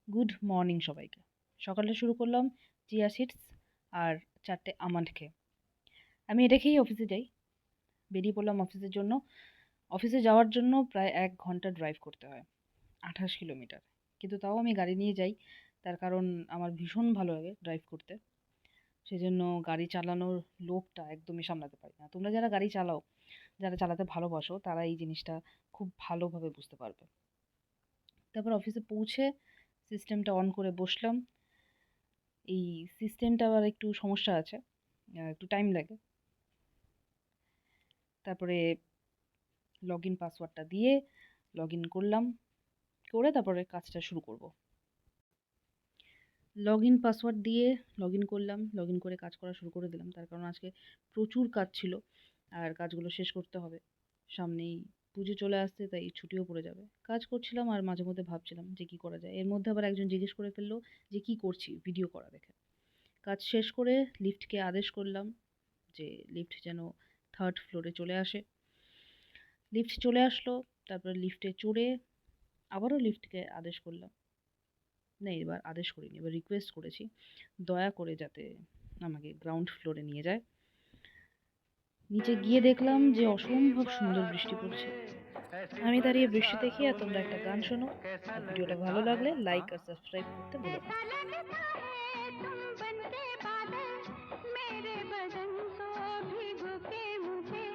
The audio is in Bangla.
গুড মর্নিং সবাইকে। সকালটা শুরু করলাম চিয়া সিডস আর 4টে আমন্ড খেয়ে। আমি এটা খেয়েই অফিসে যাই। বেরিয়ে পড়লাম অফিসের জন্য। অফিসে যাওয়ার জন্য প্রায় ১ ঘন্টা ড্রাইভ করতে হয়, ২৮ কিলোমিটার। কিন্তু তাও আমি গাড়ি নিয়ে যাই। তার কারণ আমার ভীষণ ভালো লাগে ড্রাইভ করতে। সেজন্য গাড়ি চালানোর লোভটা একদমই সামলাতে পারি না। তোমরা যারা গাড়ি চালাও, যারা চালাতে ভালোবাসো, তারা এই জিনিসটা খুব ভালোভাবে বুঝতে পারবে। তারপর অফিসে পৌঁছে সিস্টেমটা অন করে বসলাম। এই সিস্টেমটা আবার একটু সমস্যা আছে। একটু টাইম লাগে। তারপরে লগইন পাসওয়ার্ডটা দিয়ে লগইন করলাম। করে তারপরে কাজটা শুরু করব। লগইন পাসওয়ার্ড দিয়ে লগইন করলাম। লগইন করে কাজ করা শুরু করে দিলাম। তার কারণ আজকে প্রচুর কাজ ছিল। আর কাজগুলো শেষ করতে হবে। সামনেই পুজো চলে আসছে, তাই ছুটিও পড়ে যাবে। কাজ করছিলাম আর মাঝে মধ্যে ভাবছিলাম যে কী করা যায়। এর মধ্যে আবার একজন জিজ্ঞেস করে ফেলল যে কী করছি ভিডিও করা দেখে। কাজ শেষ করে লিফটকে আদেশ করলাম যে লিফট যেন 3rd ফ্লোরে চলে আসে। লিফট চলে আসলো। তারপরে লিফটে চড়ে আবারও লিফটকে আদেশ করলাম। না, এবার আদেশ করিনি, এবার রিকোয়েস্ট করেছি দয়া করে যাতে আমাকে গ্রাউন্ড ফ্লোরে নিয়ে যায়। নিচে গিয়ে দেখলাম যে অসম্ভব সুন্দর বৃষ্টি পড়ছে। আমি দাঁড়িয়ে বৃষ্টি দেখি আর তোমরা একটা গান শোনো। আর ভিডিওটা ভালো লাগলে লাইক আর সাবস্ক্রাইব করতে ভুলো না। ऐसा लगता है तुम बनके बादल मेरे बदन को भिगो के मुझे